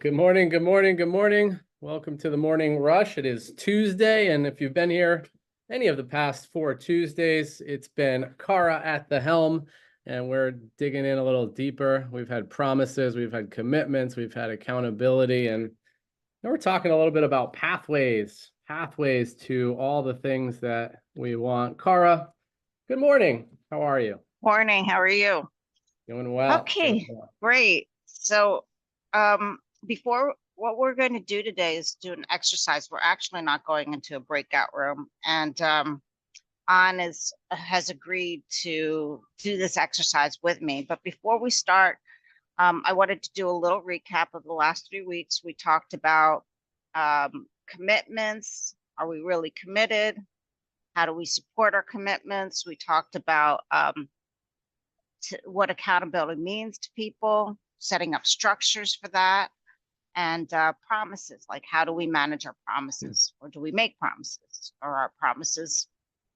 Good morning, good morning, good morning. Welcome to the morning rush. It is Tuesday, and if you've been here any of the past 4 Tuesdays, it's been Khara at the helm, and we're digging in a little deeper. We've had promises, we've had commitments, we've had accountability, and now we're talking a little bit about pathways to all the things that we want. Khara, good morning. How are you? Morning, how are you? Doing well. Okay, great. So before what we're going to do today is do an exercise. We're actually not going into a breakout room, and An has agreed to do this exercise with me. But before we start, I wanted to do a little recap of the last 3 weeks. We talked about commitments. Are we really committed? How do we support our commitments? We talked about what accountability means to people, setting up structures for that, and promises, like how do we manage our promises, or do we make promises, or our promises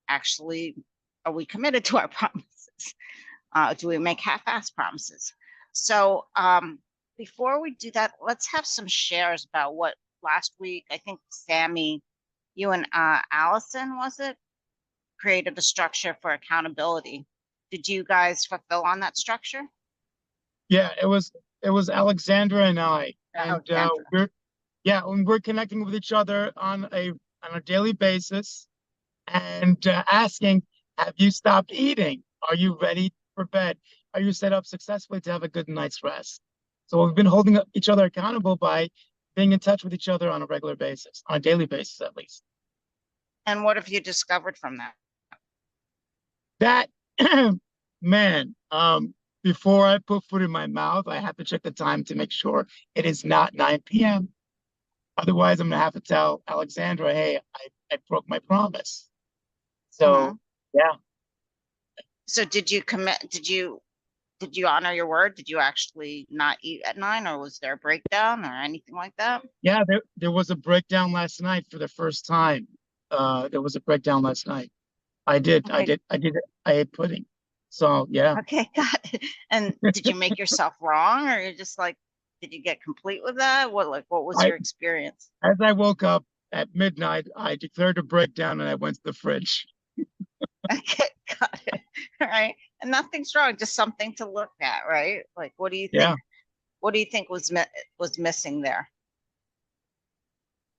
actually, are we committed to our promises? Do we make half-assed promises? So before we do that, let's have some shares about what last week, I think Sammy, you and Allison, was it, created a structure for accountability. Did you guys fulfill on that structure? Yeah, it was Alexandra and I, and we're connecting with each other on a daily basis, and asking, have you stopped eating? Are you ready for bed? Are you set up successfully to have a good night's rest? So we've been holding each other accountable by being in touch with each other on a regular basis, on a daily basis at least. And what have you discovered from that? That man, before I put food in my mouth, I have to check the time to make sure it is not 9 p.m. Otherwise, I'm gonna have to tell Alexandra, hey, I broke my promise. So yeah. So did you commit? Did you honor your word? Did you actually not eat at 9, or was there a breakdown or anything like that? Yeah, there was a breakdown last night for the first time. There was a breakdown last night. I ate pudding. So yeah. Okay, got it. And did you make yourself wrong, or you're just like, did you get complete with that? What was your experience? As I woke up at midnight, I declared a breakdown and I went to the fridge. Okay, got it. All right. And nothing's wrong, just something to look at, right? Like, what do you think? Yeah. What do you think was missing there?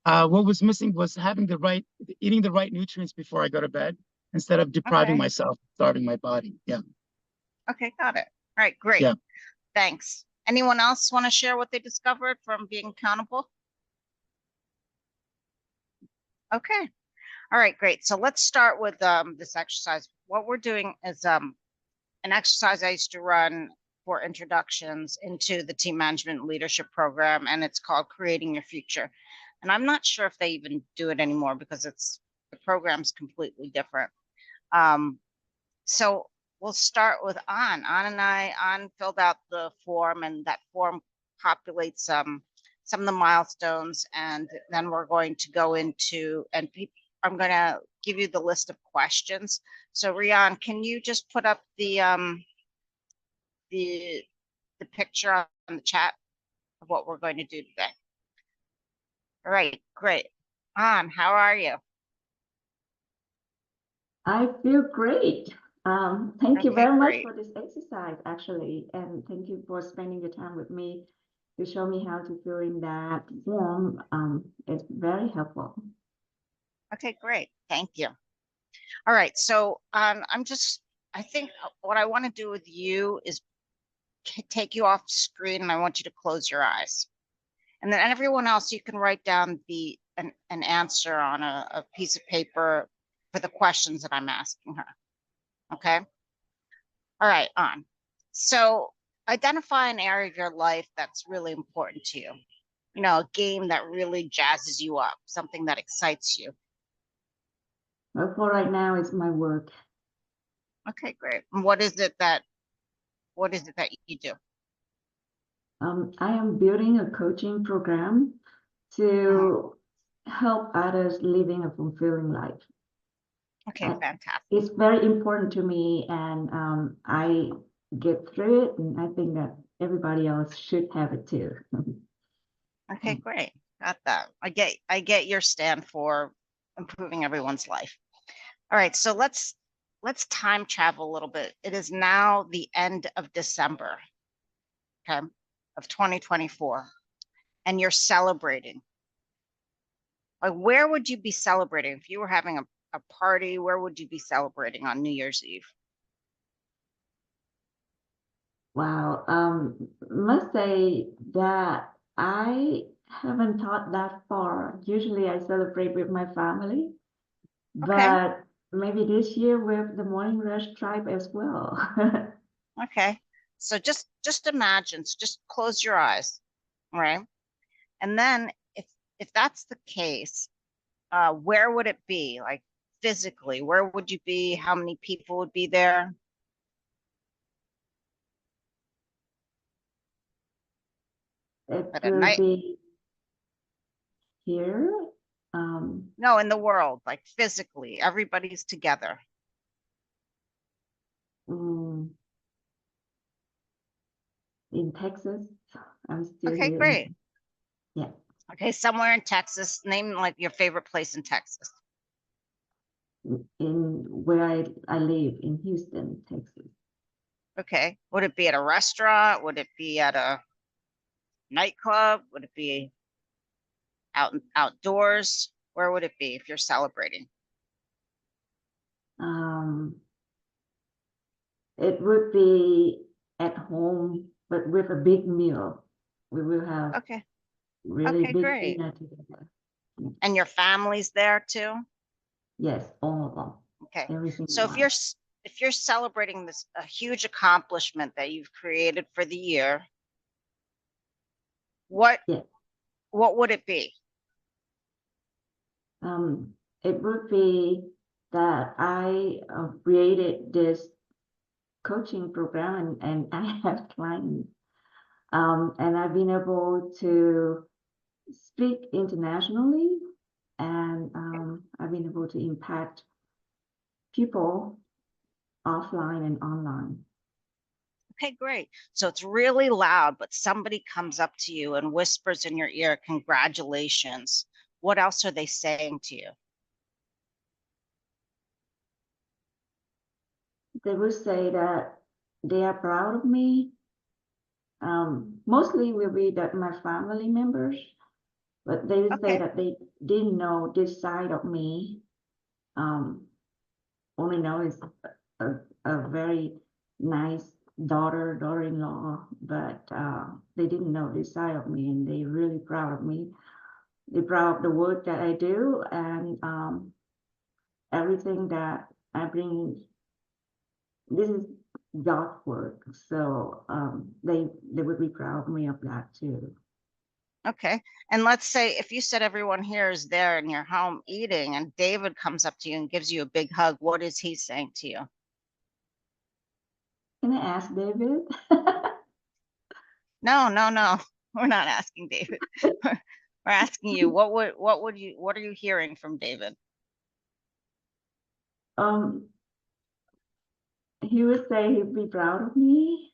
What was missing was eating the right nutrients before I go to bed, instead of depriving myself, starving my body. Yeah. Okay, got it. All right, great. Yeah. Thanks. Anyone else want to share what they discovered from being accountable? Okay. All right, great. So let's start with this exercise. What we're doing is an exercise I used to run for introductions into the team management leadership program, and it's called Creating Your Future. And I'm not sure if they even do it anymore because the program's completely different. So we'll start with An. An filled out the form, and that form populates some of the milestones, and then we're going to go into, and I'm going to give you the list of questions. So Rian, can you just put up the picture on the chat of what we're going to do today? All right, great. An, how are you? I feel great. Thank you very much for this exercise, actually, and thank you for spending the time with me to show me how to fill in that form. It's very helpful. Okay, great. Thank you. All right, so I think what I want to do with you is take you off screen, and I want you to close your eyes. And then everyone else, you can write down an answer on a piece of paper for the questions that I'm asking her. Okay. All right, on. So identify an area of your life that's really important to you. You know, a game that really jazzes you up, something that excites you. Well, for right now, it's my work. Okay, great. And what is it that you do? I am building a coaching program to help others living a fulfilling life. Okay, fantastic. It's very important to me, and I get through it, and I think that everybody else should have it too. Okay, great. Got that. I get your stand for improving everyone's life. All right, so let's time travel a little bit. It is now the end of December, okay, of 2024, and you're celebrating. Like, where would you be celebrating if you were having a party? Where would you be celebrating on New Year's Eve? Wow. Must say that I haven't thought that far. Usually I celebrate with my family, Okay. but maybe this year with the Morning Rush tribe as well. Okay. So just imagine, just close your eyes, all right? And then if that's the case, where would it be? Like physically, where would you be? How many people would be there? It At a will night? be here. No, in the world, like physically, everybody's together. mm, in Texas. I'm still Okay, here. great. Yeah. Okay, somewhere in Texas. Name like your favorite place in Texas. In where I live in Houston, Texas. Okay. Would it be at a restaurant? Would it be at a nightclub? Would it be outdoors? Where would it be if you're celebrating? It would be at home, but with a big meal. We will have Okay. really Okay, big great. dinner together. And your family's there too? Yes, all of them. Okay. Every single So one. if you're celebrating this a huge accomplishment that you've created for the year, what Yeah. what would it be? It would be that I created this coaching program and I have clients. And I've been able to speak internationally, and I've been able to impact people offline and online. Okay, great. So it's really loud, but somebody comes up to you and whispers in your ear, congratulations. What else are they saying to you? They will say that they are proud of me. Mostly will be that my family members, but they will say Okay. that they didn't know this side of me. Only know is a very nice daughter-in-law, but they didn't know this side of me, and they really proud of me. They're proud of the work that I do, and everything that I bring. This is God's work, so they would be proud of me of that too. Okay. And let's say if you said everyone here is there in your home eating and David comes up to you and gives you a big hug, what is he saying to you? Can I ask David? No, no, no. We're not asking David. We're asking you, what are you hearing from David? He would say he'd be proud of me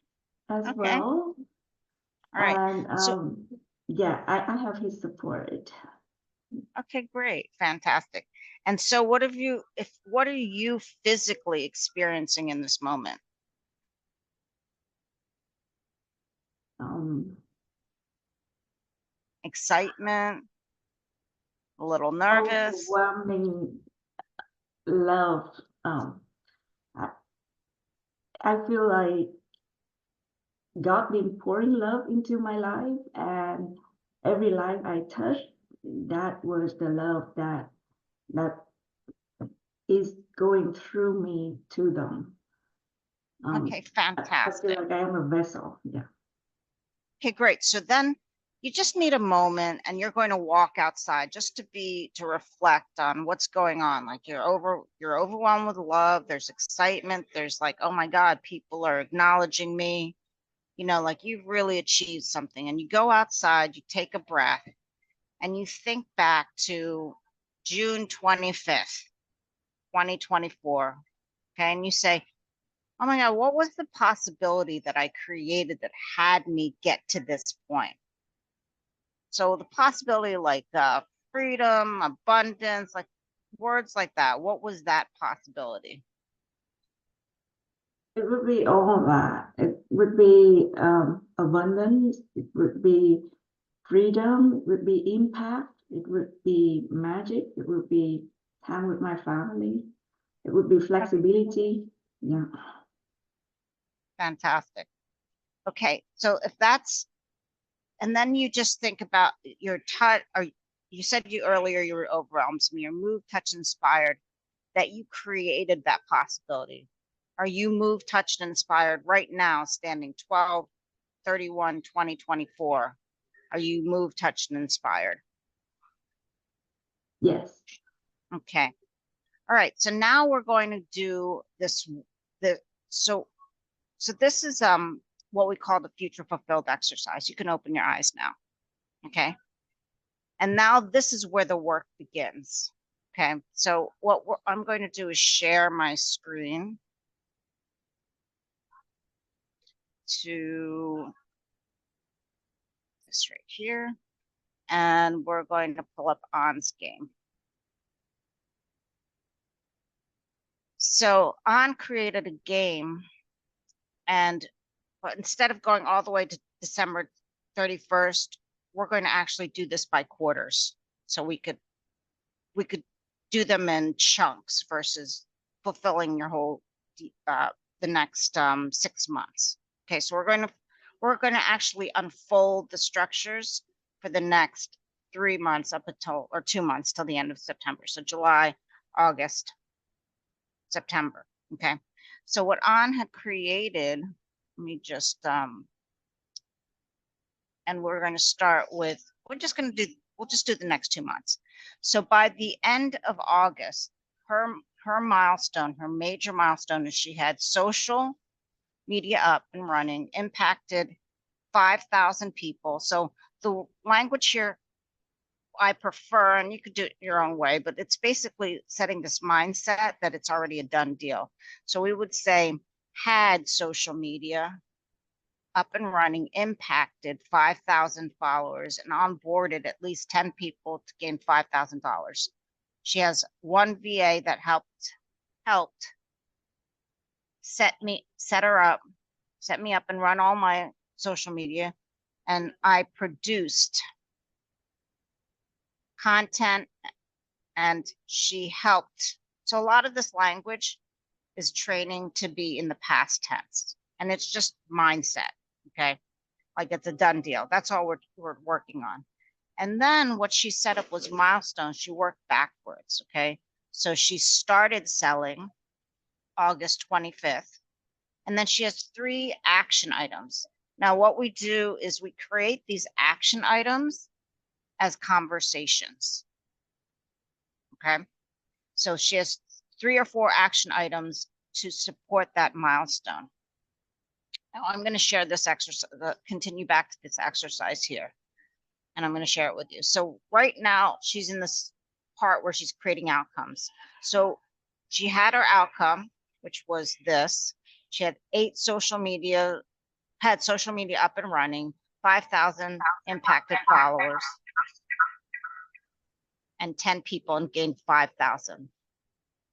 as Okay. well. All right. And So yeah, I have his support. okay, great. Fantastic. And so what are you physically experiencing in this moment? Excitement, a little nervous. Overwhelming love. I feel like God been pouring love into my life, and every life I touched, that was the love that is going through me to them. Okay, I feel fantastic. like I am a vessel. Yeah. Okay, great. So then you just need a moment and you're going to walk outside just to reflect on what's going on. Like you're overwhelmed with love. There's excitement. There's like, oh my God, people are acknowledging me. You know, like you've really achieved something. And you go outside, you take a breath, and you think back to June 25th, 2024. Okay. And you say, oh my God, what was the possibility that I created that had me get to this point? So the possibility like freedom, abundance, like words like that, what was that possibility? It would be all of that. It would be abundance. It would be freedom. It would be impact. It would be magic. It would be time with my family. It would be flexibility. Yeah. Fantastic. Okay, so if that's, and then you just think about your touch, or you said you earlier you were overwhelmed, so you're moved, touched, inspired, that you created that possibility. Are you moved, touched, inspired right now, standing 12/31/2024? Are you moved, touched, and inspired? Yes. Okay. All right. So now we're going to do this. So this is what we call the future fulfilled exercise. You can open your eyes now. Okay. And now this is where the work begins. Okay. So what I'm going to do is share my screen to this right here. And we're going to pull up On's game. So On created a game, but instead of going all the way to December 31st, we're going to actually do this by quarters. So we could do them in chunks versus fulfilling your whole the next 6 months. Okay, so we're going to actually unfold the structures for the next 3 months up until, or 2 months till the end of September. So July, August, September. Okay, so what On had created, let me just and we're going to start with, we'll just do the next 2 months. So by the end of August, her milestone, her major milestone, is she had social media up and running, impacted 5,000 people. So the language here I prefer, and you could do it your own way, but it's basically setting this mindset that it's already a done deal. So we would say had social media up and running, impacted 5,000 followers, and onboarded at least 10 people to gain $5,000. She has one VA that helped set me up and run all my social media, and I produced content, and she helped. So a lot of this language is training to be in the past tense, and it's just mindset. Okay, like it's a done deal. That's all we're working on. And then what she set up was milestones. She worked backwards. Okay, so she started selling August 25th, and then she has 3 action items. Now what we do is we create these action items as conversations. Okay, so she has 3 or 4 action items to support that milestone. Now I'm going to share this exercise, continue back to this exercise here, and I'm going to share it with you. So right now she's in this part where she's creating outcomes. So she had her outcome, which was this. She had 8 social media, had social media up and running, 5,000 impacted followers, and 10 people, and gained 5,000.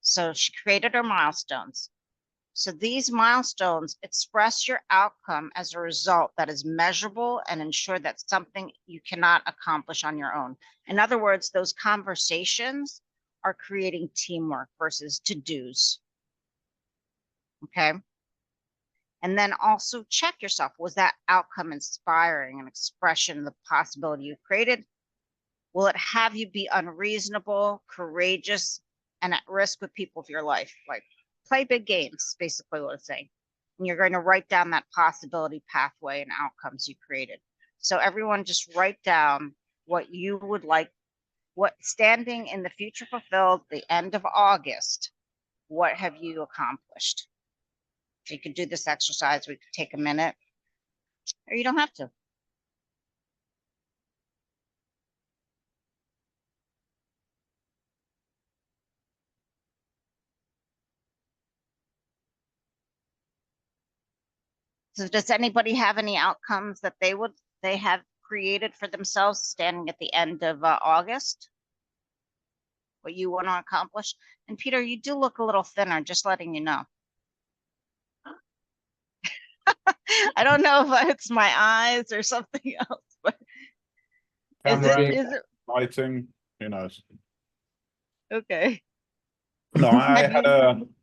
So she created her milestones. So these milestones express your outcome as a result that is measurable and ensure that something you cannot accomplish on your own. In other words, those conversations are creating teamwork versus to-dos. Okay. And then also check yourself. Was that outcome inspiring, an expression of the possibility you created? Will it have you be unreasonable, courageous, and at risk with people of your life? Like, play big games, basically what it's saying. And you're going to write down that possibility pathway and outcomes you created. So everyone just write down what you would like, what standing in the future fulfilled, the end of August, what have you accomplished? You could do this exercise. We could take a minute, or you don't have to. So does anybody have any outcomes that they have created for themselves standing at the end of August? What you want to accomplish? And Peter, you do look a little thinner, just letting you know. I don't know if it's my eyes or something else, but Camera, is it lighting, who knows? okay? No, I Have had you-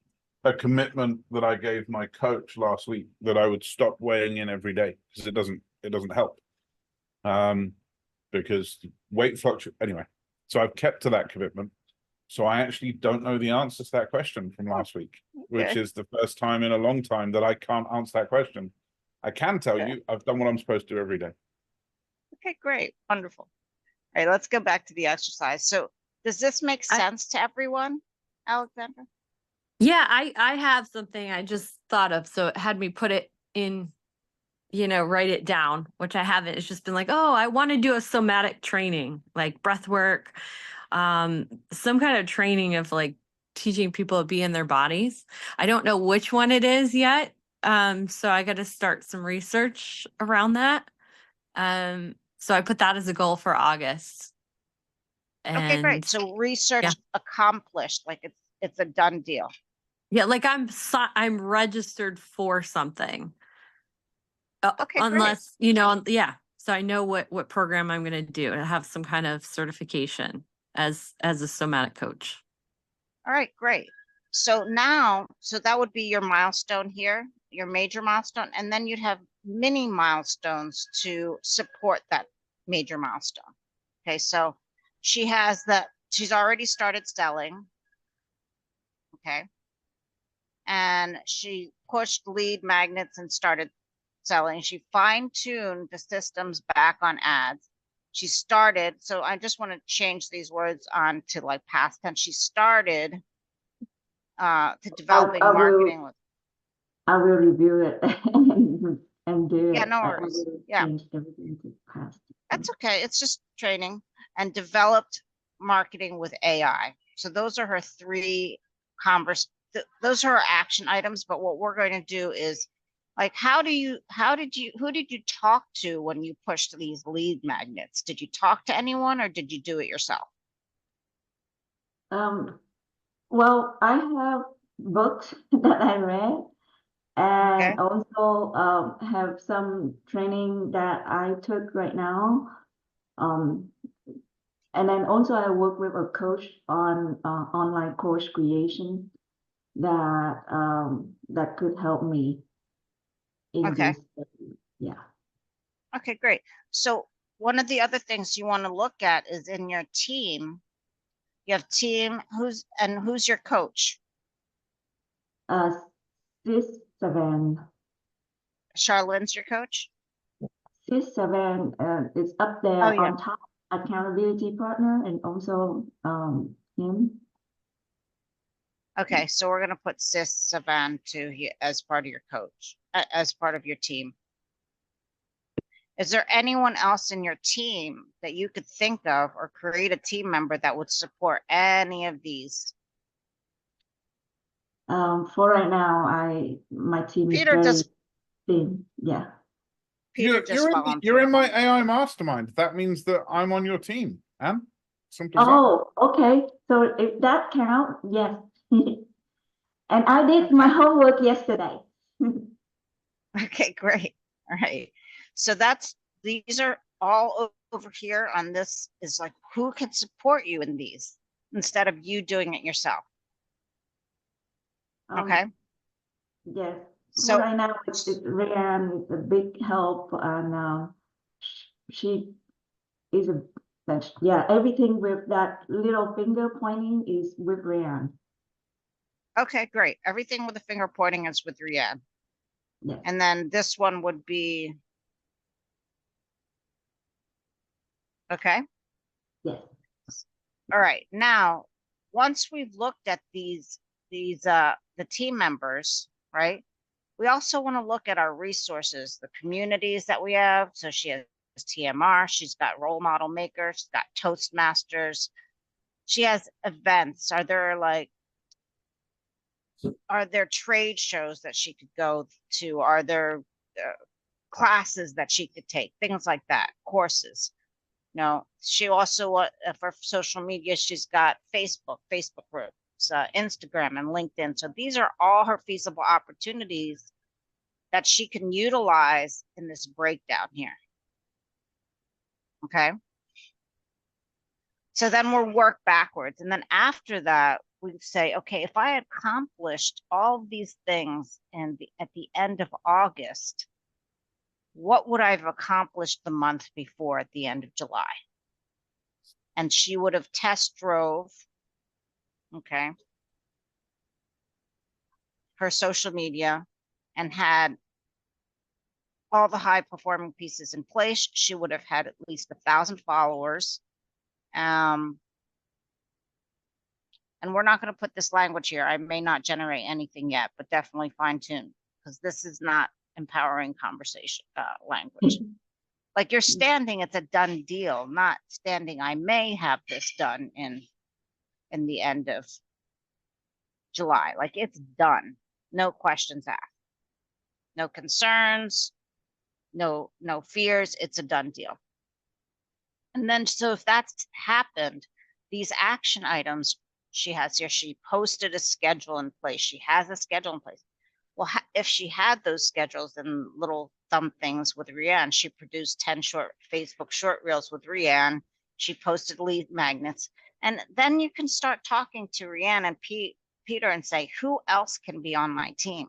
a commitment that I gave my coach last week that I would stop weighing in every day because it doesn't help. Because weight fluctuates anyway. So I've kept to that commitment. So I actually don't know the answer to that question from last week, which Okay. is the first time in a long time that I can't answer that question. I can tell Okay. you I've done what I'm supposed to do every day. Okay, great, wonderful. All right, let's go back to the exercise. So does this make sense to everyone, Alexandra? Yeah, I have something I just thought of, so it had me put it in, write it down, which I haven't. It's just been like, oh, I want to do a somatic training, like breath work, some kind of training of like teaching people to be in their bodies. I don't know which one it is yet. So I got to start some research around that. So I put that as a goal for August. Okay, great. And So research accomplished, like it's a done deal. yeah, like I'm registered for something. Okay, great. Unless, yeah. So I know what program I'm going to do and have some kind of certification as a somatic coach. All right, great. So now, so that would be your milestone here, your major milestone, and then you'd have mini milestones to support that major milestone. Okay, so she's already started selling. Okay. And she pushed lead magnets and started selling. She fine-tuned the systems back on ads. She started, so I just want to change these words on to like past tense. She started to developing marketing with. I will review it and do it. Yeah, no I worries. will Yeah. change everything to past. That's okay. It's just training and developed marketing with AI. So those are her three those are her action items. But what we're going to do is like, who did you talk to when you pushed these lead magnets? Did you talk to anyone or did you do it yourself? Well, I have books that I read and Okay. also have some training that I took right now. And then also I work with a coach on online course creation that could help me in Okay. this. Yeah. Okay, great. So one of the other things you want to look at is in your team. You have team who's your coach? Sis Savan. Charlene's your coach? Sis Savan is up there Oh, yeah. on top, accountability partner, and also him. Okay, so we're gonna put Sis Savan as part of your coach, as part of your team. Is there anyone else in your team that you could think of or create a team member that would support any of these? For right now, my team is Peter very just thin. Yeah. Peter just You're volunteered. in my AI mastermind. That means that I'm on your team, Anne. Simple as that. Oh, okay. So if that count, yes. And I did my Okay. homework yesterday. Okay, great. All right. So these are all over here on this is like who can support you in these instead of you doing it yourself. Okay. Yes. So For right now, it's Ryan is a big help, and she is everything with that little finger pointing is with Ryan. okay, great. Everything with the finger pointing is with Rhiannon. Yes. And then this one would be. Okay. Yes. All right. Now, once we've looked at the team members, right? We also want to look at our resources, the communities that we have. So she has TMR, she's got Role Model Maker, she's got Toastmasters, she has events. Are there trade shows that she could go to? Are there classes that she could take, things like that, courses. You know, she also, for social media, she's got Facebook groups, Instagram and LinkedIn. So these are all her feasible opportunities that she can utilize in this breakdown here. Okay. So then we'll work backwards. And then after that, we say, okay, if I accomplished all of these things at the end of August, what would I have accomplished the month before at the end of July? And she would have test drove, okay, her social media and had all the high performing pieces in place. She would have had at least 1,000 followers. And we're not going to put this language here. I may not generate anything yet, but definitely fine tune, because this is not empowering conversation language. Like you're standing, it's a done deal, not standing, I may have this done in the end of July. Like it's done. No questions asked. No concerns, no fears. It's a done deal. And then, so if that's happened, these action items she has here, she posted a schedule in place. She has a schedule in place. Well, if she had those schedules and little thumb things with Rianne, she produced 10 short Facebook short reels with Rianne. She posted lead magnets. And then you can start talking to Rianne and Peter and say, who else can be on my team?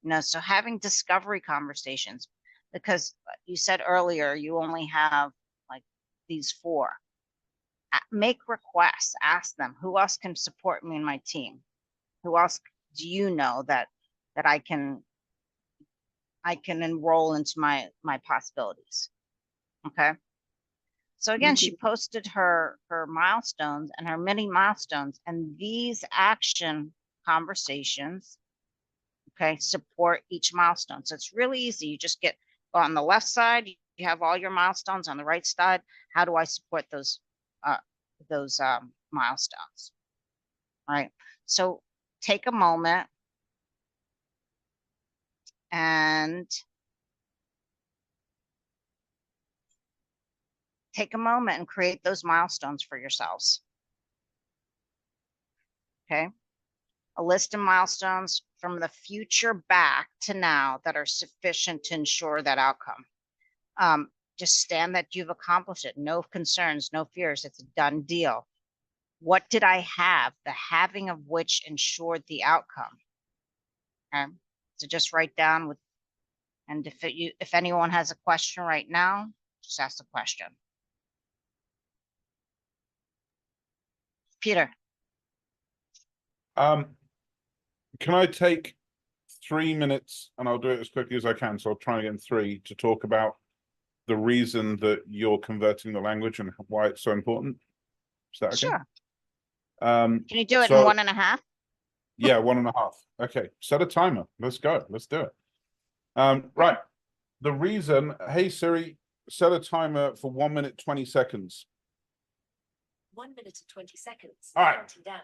You know, so having discovery conversations, because you said earlier, you only have like these 4. Make requests, ask them, who else can support me in my team? Who else do you know that I can enroll into my possibilities? Okay. So again, she posted her milestones and her mini milestones, and these action conversations, okay, support each milestone. So it's really easy. You just go on the left side, you have all your milestones. On the right side, how do I support those milestones? All right. So take a moment and create those milestones for yourselves. Okay. A list of milestones from the future back to now that are sufficient to ensure that outcome. Just stand that you've accomplished it. No concerns, no fears. It's a done deal. What did I have? The having of which ensured the outcome. Okay. So just write down and if anyone has a question right now, just ask the question. Peter. Can I take 3 minutes, and I'll do it as quickly as I can, so I'll try and get in 3, to talk about the reason that you're converting the language and why it's so important? Is that okay? Sure. Can you do it in 1.5? Yeah, 1.5. Okay, set a timer. Let's go. Let's do it. Right. The reason, hey Siri, set a timer for 1 minute, 20 seconds. 1 minute and 20 seconds. All right. Counting down.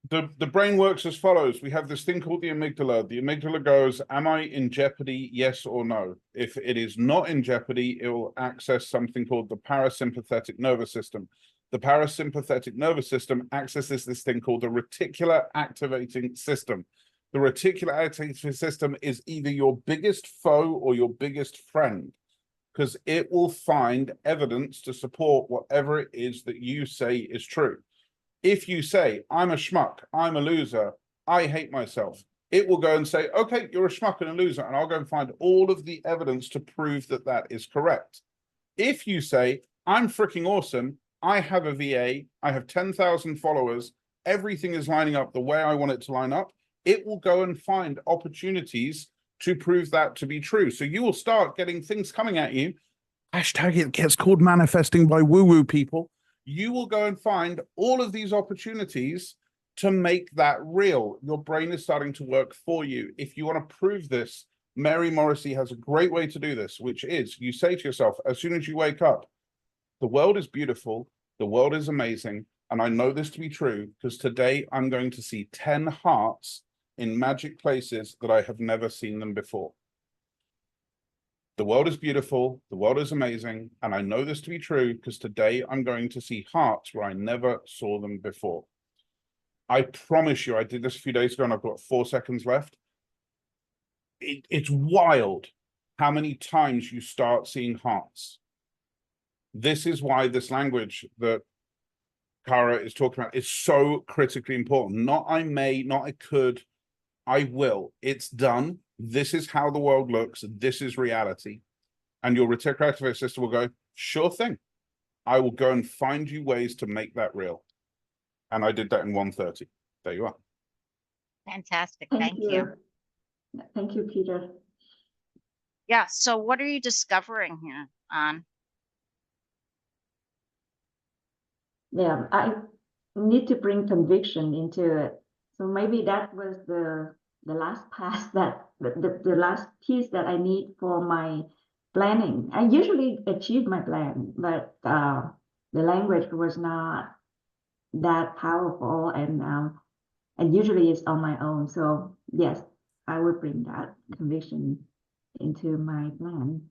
The brain works as follows. We have this thing called the amygdala. The amygdala goes, am I in jeopardy? Yes or no. If it is not in jeopardy, it will access something called the parasympathetic nervous system. The parasympathetic nervous system accesses this thing called the reticular activating system. The reticular activating system is either your biggest foe or your biggest friend, because it will find evidence to support whatever it is that you say is true. If you say, I'm a schmuck, I'm a loser, I hate myself, it will go and say, okay, you're a schmuck and a loser, and I'll go and find all of the evidence to prove that that is correct. If you say, I'm freaking awesome, I have a VA, I have 10,000 followers, everything is lining up the way I want it to line up, it will go and find opportunities to prove that to be true. So you will start getting things coming at you. Hashtag it gets called manifesting by woo-woo people. You will go and find all of these opportunities to make that real. Your brain is starting to work for you. If you want to prove this, Mary Morrissey has a great way to do this, which is you say to yourself, as soon as you wake up, the world is beautiful, the world is amazing, and I know this to be true because today I'm going to see 10 hearts in magic places that I have never seen them before. The world is beautiful, the world is amazing, and I know this to be true because today I'm going to see hearts where I never saw them before. I promise you, I did this a few days ago and I've got 4 seconds left. It's wild how many times you start seeing hearts. This is why this language that Khara is talking about is so critically important. Not I may, not I could, I will. It's done. This is how the world looks. This is reality. And your reticular activating system will go, sure thing. I will go and find you ways to make that real. And I did that in 1:30. There you are. Fantastic. Thank you. Thank you, Peter. Yeah. So what are you discovering here on? Yeah, I need to bring conviction into it. So maybe that was the last pass that the last piece that I need for my planning. I usually achieve my plan, but the language was not that powerful, and usually it's on my own. So yes, I would bring that conviction into my plan.